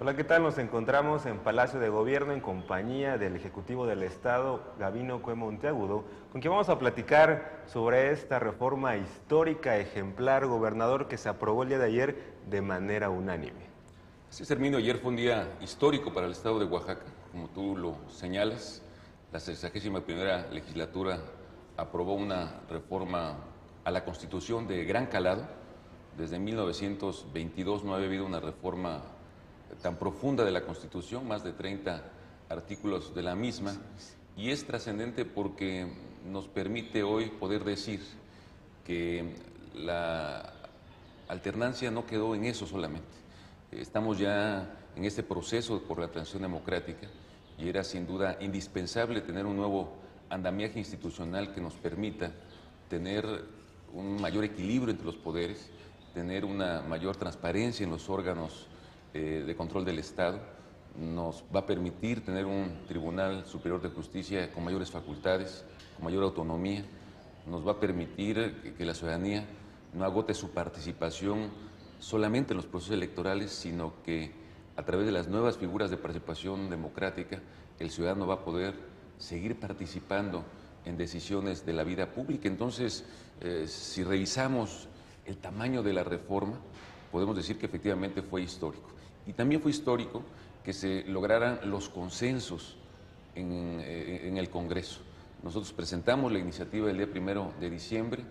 Hola, ¿qué tal? Nos encontramos en Palacio de Gobierno en compañía del Ejecutivo del Estado, Gabino Cue Monteagudo, con quien vamos a platicar sobre esta reforma histórica ejemplar, gobernador, que se aprobó el día de ayer de manera unánime. Así es, Herminio, ayer fue un día histórico para el estado de Oaxaca, como tú lo señalas. La 61ª legislatura aprobó una reforma a la Constitución de gran calado. Desde 1922 no había habido una reforma tan profunda de la Constitución, más de 30 artículos de la misma, y es trascendente porque nos permite hoy poder decir que la alternancia no quedó en eso solamente. Estamos ya en este proceso por la transición democrática y era sin duda indispensable tener un nuevo andamiaje institucional que nos permita tener un mayor equilibrio entre los poderes, tener una mayor transparencia en los órganos de control del Estado, nos va a permitir tener un Tribunal Superior de Justicia con mayores facultades, con mayor autonomía, nos va a permitir que la ciudadanía no agote su participación solamente en los procesos electorales, sino que a través de las nuevas figuras de participación democrática, el ciudadano va a poder seguir participando en decisiones de la vida pública. Entonces, si revisamos el tamaño de la reforma, podemos decir que efectivamente fue histórico. Y también fue histórico que se lograran los consensos en el Congreso. Nosotros presentamos la iniciativa el día 1 de diciembre,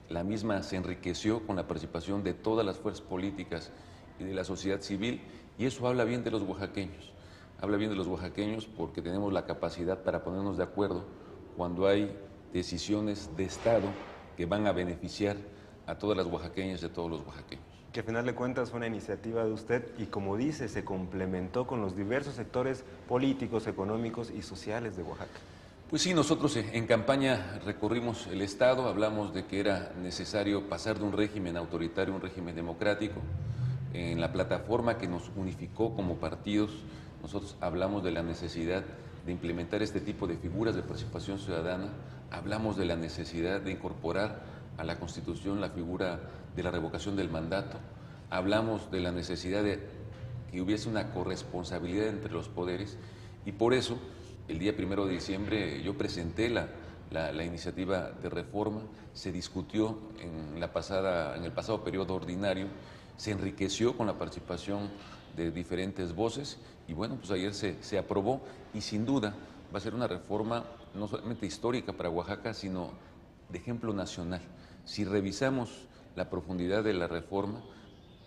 la misma se enriqueció con la participación de todas las fuerzas políticas y de la sociedad civil, y eso habla bien de los oaxaqueños. Habla bien de los oaxaqueños porque tenemos la capacidad para ponernos de acuerdo cuando hay decisiones de Estado que van a beneficiar a todas las oaxaqueñas y a todos los oaxaqueños. Que al final de cuentas fue una iniciativa de usted y, como dice, se complementó con los diversos sectores políticos, económicos y sociales de Oaxaca. Pues sí, nosotros en campaña recorrimos el Estado, hablamos de que era necesario pasar de un régimen autoritario a un régimen democrático. En la plataforma que nos unificó como partidos, nosotros hablamos de la necesidad de implementar este tipo de figuras de participación ciudadana, hablamos de la necesidad de incorporar a la Constitución la figura de la revocación del mandato, hablamos de la necesidad de que hubiese una corresponsabilidad entre los poderes, y por eso el día 1 de diciembre yo presenté la iniciativa de reforma, se discutió en el pasado periodo ordinario, se enriqueció con la participación de diferentes voces y bueno, pues ayer se aprobó y sin duda va a ser una reforma no solamente histórica para Oaxaca, sino de ejemplo nacional. Si revisamos la profundidad de la reforma,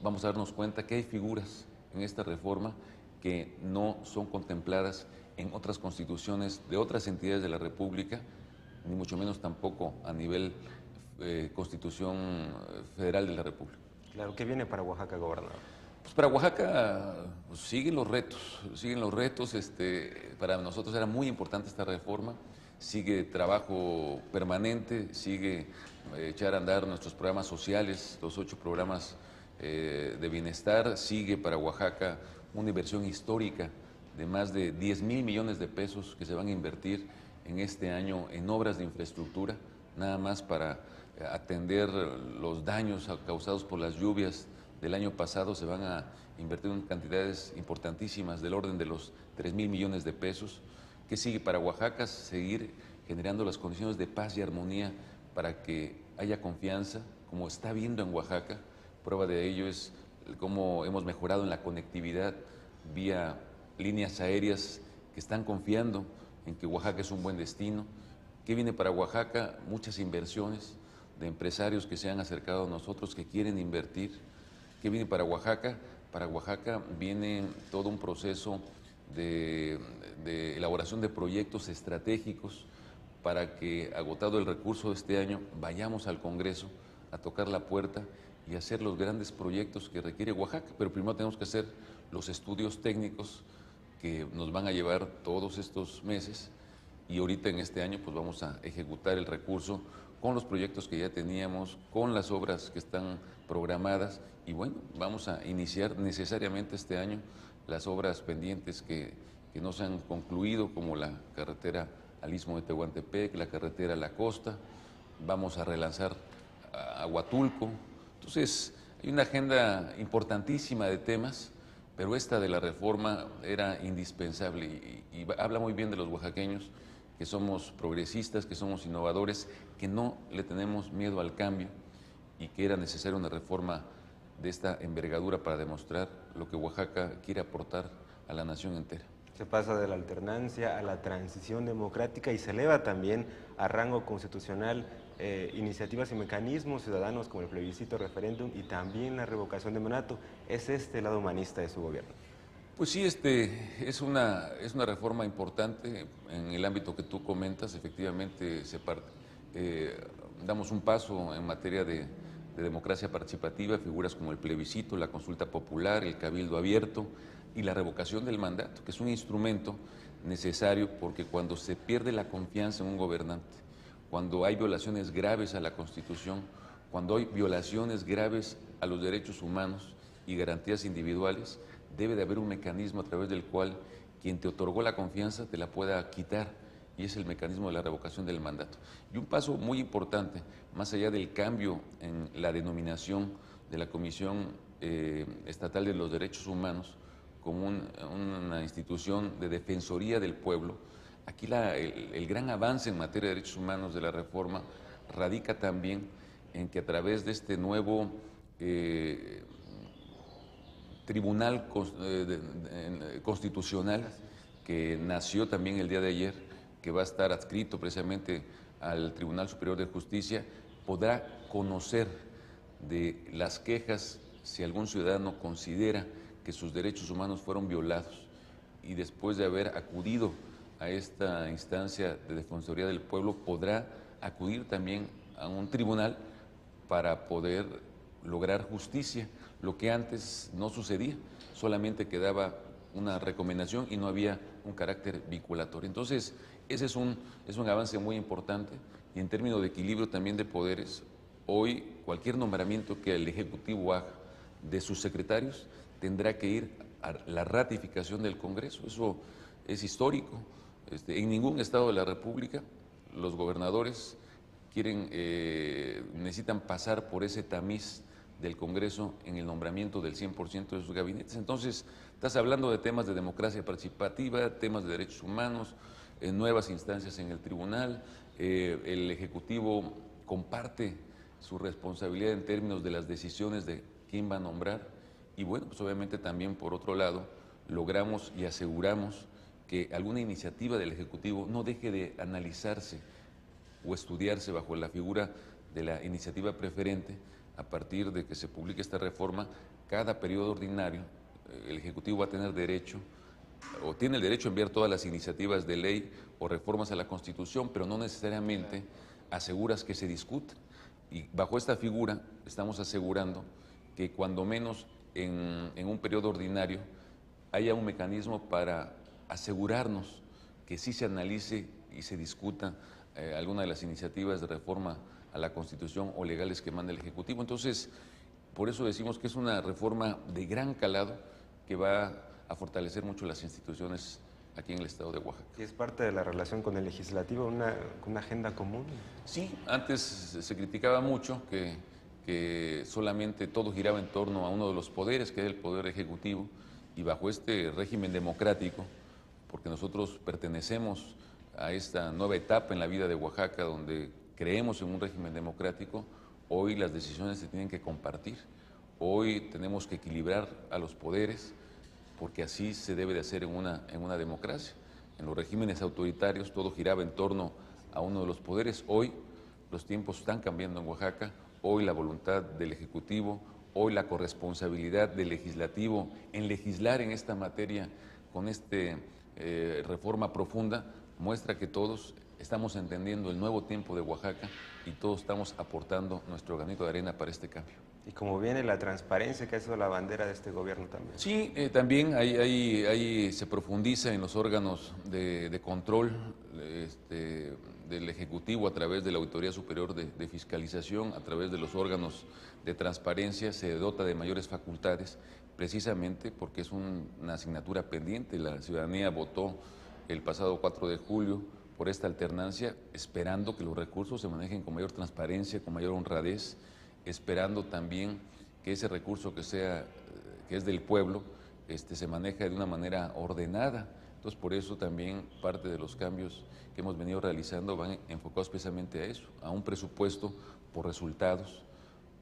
vamos a darnos cuenta que hay figuras en esta reforma que no son contempladas en otras constituciones de otras entidades de la República, ni mucho menos tampoco a nivel Constitución Federal de la República. Claro, ¿qué viene para Oaxaca, gobernador? Pues para Oaxaca pues, siguen los retos, para nosotros era muy importante esta reforma, sigue trabajo permanente, sigue echar a andar nuestros programas sociales, los 8 programas de bienestar, sigue para Oaxaca una inversión histórica de más de 10,000 millones de pesos que se van a invertir en este año en obras de infraestructura, nada más para atender los daños causados por las lluvias del año pasado. Se van a invertir en cantidades importantísimas del orden de los 3,000 millones de pesos. ¿Qué sigue para Oaxaca? Seguir generando las condiciones de paz y armonía para que haya confianza, como está habiendo en Oaxaca. Prueba de ello es cómo hemos mejorado en la conectividad vía líneas aéreas que están confiando en que Oaxaca es un buen destino. ¿Qué viene para Oaxaca? Muchas inversiones de empresarios que se han acercado a nosotros, que quieren invertir. ¿Qué viene para Oaxaca? Para Oaxaca viene todo un proceso de elaboración de proyectos estratégicos para que, agotado el recurso de este año, vayamos al Congreso a tocar la puerta y hacer los grandes proyectos que requiere Oaxaca. Pero primero tenemos que hacer los estudios técnicos que nos van a llevar todos estos meses y ahorita en este año pues vamos a ejecutar el recurso con los proyectos que ya teníamos, con las obras que están programadas y bueno, vamos a iniciar necesariamente este año las obras pendientes que no se han concluido, como la carretera al Istmo de Tehuantepec, la carretera a la costa, vamos a relanzar a Huatulco. Entonces, hay una agenda importantísima de temas pero esta de la reforma era indispensable y habla muy bien de los oaxaqueños, que somos progresistas, que somos innovadores, que no le tenemos miedo al cambio y que era necesaria una reforma de esta envergadura para demostrar lo que Oaxaca quiere aportar a la nación entera. Se pasa de la alternancia a la transición democrática y se eleva también a rango constitucional iniciativas y mecanismos ciudadanos como el plebiscito, referéndum y también la revocación de mandato. ¿Es este el lado humanista de su gobierno? Pues sí, es una reforma importante en el ámbito que tú comentas. Efectivamente, damos un paso en materia de democracia participativa, figuras como el plebiscito, la consulta popular, el cabildo abierto y la revocación del mandato, que es un instrumento necesario porque cuando se pierde la confianza en un gobernante, cuando hay violaciones graves a la Constitución, cuando hay violaciones graves a los derechos humanos y garantías individuales, debe de haber un mecanismo a través del cual quien te otorgó la confianza te la pueda quitar, y es el mecanismo de la revocación del mandato. Y un paso muy importante, más allá del cambio en la denominación de la Comisión Estatal de los Derechos Humanos como una institución de defensoría del pueblo, aquí el gran avance en materia de derechos humanos de la reforma radica también en que a través de este nuevo Tribunal Constitucional, que nació también el día de ayer, que va a estar adscrito precisamente al Tribunal Superior de Justicia, podrá conocer de las quejas si algún ciudadano considera que sus derechos humanos fueron violados y después de haber acudido a esta instancia de Defensoría del Pueblo, podrá acudir también a un tribunal para poder lograr justicia, lo que antes no sucedía, solamente quedaba una recomendación y no había un carácter vinculatorio. Entonces, ese es un avance muy importante y en términos de equilibrio también de poderes, hoy cualquier nombramiento que el Ejecutivo haga de sus secretarios tendrá que ir a la ratificación del Congreso. Eso es histórico. En ningún estado de la República los gobernadores necesitan pasar por ese tamiz del Congreso en el nombramiento del 100% de sus gabinetes. Entonces, estás hablando de temas de democracia participativa, temas de derechos humanos, nuevas instancias en el tribunal, el Ejecutivo comparte su responsabilidad en términos de las decisiones de quién va a nombrar y bueno, pues obviamente también por otro lado logramos y aseguramos que alguna iniciativa del Ejecutivo no deje de analizarse o estudiarse bajo la figura de la iniciativa preferente. A partir de que se publique esta reforma, cada periodo ordinario, el Ejecutivo va a tener derecho, o tiene el derecho a enviar todas las iniciativas de ley o reformas a la Constitución, pero no necesariamente aseguras que se discutan. Y bajo esta figura estamos asegurando que cuando menos en un periodo ordinario haya un mecanismo para asegurarnos que sí se analice y se discuta alguna de las iniciativas de reforma a la Constitución o legales que manda el Ejecutivo. Entonces, por eso decimos que es una reforma de gran calado que va a fortalecer mucho las instituciones aquí en el estado de Oaxaca. ¿Y es parte de la relación con el legislativo, una agenda común? Sí, antes se criticaba mucho que solamente todo giraba en torno a uno de los poderes, que era el poder ejecutivo, y bajo este régimen democrático, porque nosotros pertenecemos a esta nueva etapa en la vida de Oaxaca, donde creemos en un régimen democrático, hoy las decisiones se tienen que compartir, hoy tenemos que equilibrar a los poderes, porque así se debe de hacer en una democracia. En los regímenes autoritarios todo giraba en torno a uno de los poderes. Hoy los tiempos están cambiando en Oaxaca, hoy la voluntad del Ejecutivo, hoy la corresponsabilidad del Legislativo en legislar en esta materia con esta reforma profunda muestra que todos estamos entendiendo el nuevo tiempo de Oaxaca y todos estamos aportando nuestro granito de arena para este cambio. Y como viene la transparencia, que ha sido la bandera de este gobierno también. Sí, también ahí se profundiza en los órganos de control del Ejecutivo a través de la Auditoría Superior de Fiscalización, a través de los órganos de transparencia, se dota de mayores facultades, precisamente porque es una asignatura pendiente. La ciudadanía votó el pasado 4 de julio por esta alternancia, esperando que los recursos se manejen con mayor transparencia, con mayor honradez, esperando también que ese recurso que es del pueblo, se maneja de una manera ordenada. Entonces, por eso también parte de los cambios que hemos venido realizando van enfocados precisamente a eso, a un presupuesto por resultados,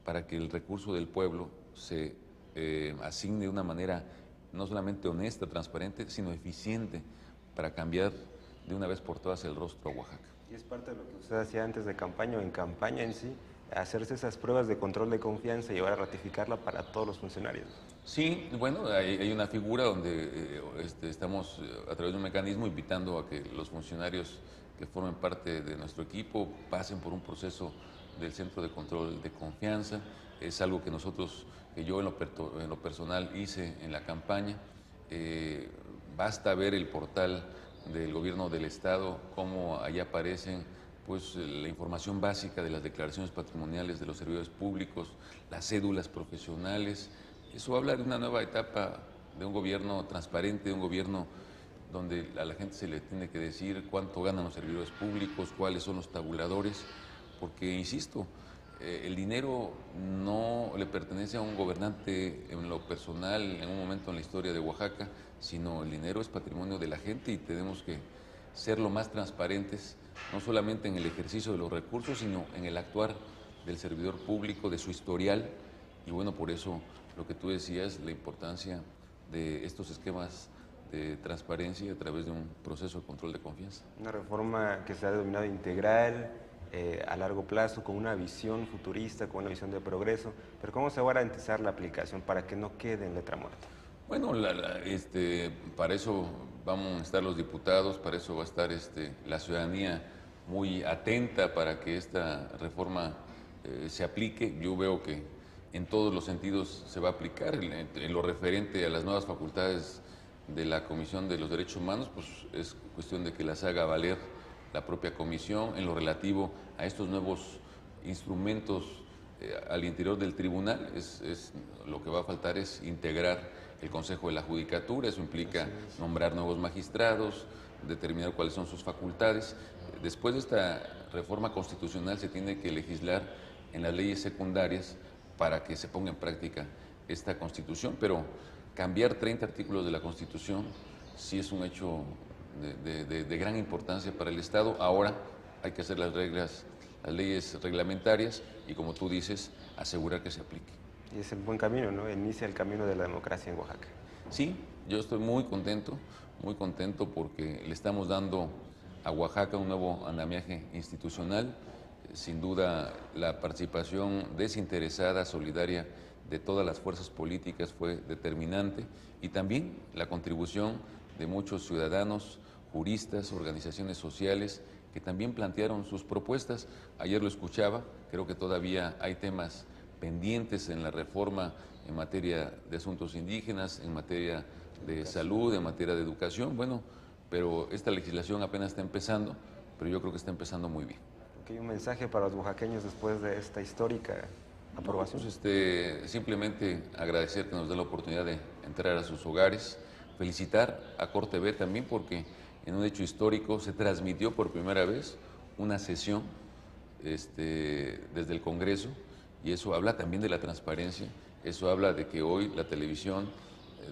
para que el recurso del pueblo se asigne de una manera no solamente honesta, transparente, sino eficiente, para cambiar de una vez por todas el rostro a Oaxaca. Y es parte de lo que usted hacía antes de campaña o en campaña en sí, hacerse esas pruebas de control de confianza y llevar a ratificarla para todos los funcionarios. Sí, bueno, hay una figura donde estamos a través de un mecanismo invitando a que los funcionarios que formen parte de nuestro equipo pasen por un proceso del Centro de Control de Confianza. Es algo que yo en lo personal hice en la campaña. Basta ver el portal del gobierno del estado, cómo allá aparecen pues la información básica de las declaraciones patrimoniales de los servidores públicos, las cédulas profesionales. Eso habla de una nueva etapa de un gobierno transparente, de un gobierno donde a la gente se le tiene que decir cuánto ganan los servidores públicos, cuáles son los tabuladores, porque, insisto, el dinero no le pertenece a un gobernante en lo personal, en un momento en la historia de Oaxaca, sino el dinero es patrimonio de la gente y tenemos que ser lo más transparentes, no solamente en el ejercicio de los recursos, sino en el actuar del servidor público, de su historial. Y bueno, por eso lo que tú decías, la importancia de estos esquemas de transparencia a través de un proceso de control de confianza. Una reforma que se ha denominado integral, a largo plazo, con una visión futurista, con una visión de progreso, pero ¿cómo se va a garantizar la aplicación para que no quede en letra muerta? Bueno, para eso vamos a estar los diputados, para eso va a estar la ciudadanía muy atenta para que esta reforma se aplique. Yo veo que en todos los sentidos se va a aplicar. En lo referente a las nuevas facultades de la Comisión de los Derechos Humanos, pues es cuestión de que las haga valer la propia comisión. En lo relativo a estos nuevos instrumentos al interior del tribunal, lo que va a faltar es integrar el Consejo de la Judicatura. Eso implica nombrar nuevos magistrados, determinar cuáles son sus facultades. Después de esta reforma constitucional se tiene que legislar en las leyes secundarias para que se ponga en práctica esta Constitución, pero cambiar 30 artículos de la Constitución sí es un hecho de gran importancia para el Estado. Ahora hay que hacer las leyes reglamentarias y, como tú dices, asegurar que se aplique. Y es el buen camino, ¿no? Inicia el camino de la democracia en Oaxaca. Sí, yo estoy muy contento porque le estamos dando a Oaxaca un nuevo andamiaje institucional. Sin duda, la participación desinteresada, solidaria de todas las fuerzas políticas fue determinante, y también la contribución de muchos ciudadanos, juristas, organizaciones sociales que también plantearon sus propuestas. Ayer lo escuchaba, creo que todavía hay temas pendientes en la reforma en materia de asuntos indígenas, en materia de salud, en materia de educación. Bueno, pero esta legislación apenas está empezando, pero yo creo que está empezando muy bien. ¿Hay un mensaje para los oaxaqueños después de esta histórica aprobación? No, pues simplemente agradecer que nos dé la oportunidad de entrar a sus hogares, felicitar a Corte B también, porque en un hecho histórico se transmitió por primera vez una sesión desde el Congreso, y eso habla también de la transparencia. Eso habla de que hoy la televisión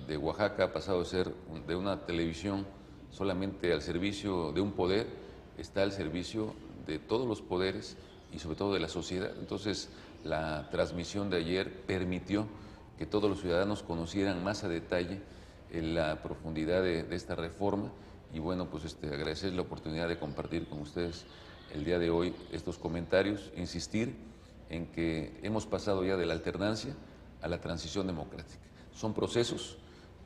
de Oaxaca ha pasado de ser de una televisión solamente al servicio de un poder, está al servicio de todos los poderes y sobre todo de la sociedad. Entonces, la transmisión de ayer permitió que todos los ciudadanos conocieran más a detalle la profundidad de esta reforma, y bueno, pues agradecer la oportunidad de compartir con ustedes el día de hoy estos comentarios, insistir en que hemos pasado ya de la alternancia a la transición democrática. Son procesos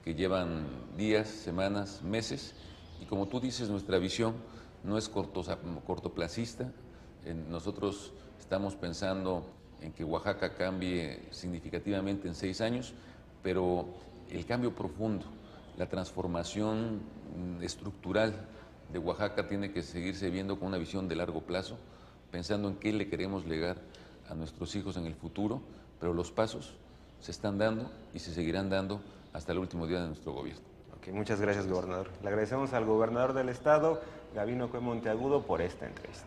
que llevan días, semanas, meses, y como tú dices, nuestra visión no es cortoplacista. Nosotros estamos pensando en que Oaxaca cambie significativamente en 6 años, pero el cambio profundo, la transformación estructural de Oaxaca tiene que seguirse viendo con una visión de largo plazo, pensando en qué le queremos legar a nuestros hijos en el futuro, pero los pasos se están dando y se seguirán dando hasta el último día de nuestro gobierno. Ok, muchas gracias, gobernador. Le agradecemos al gobernador del estado, Gabino Cue Monteagudo, por esta entrevista.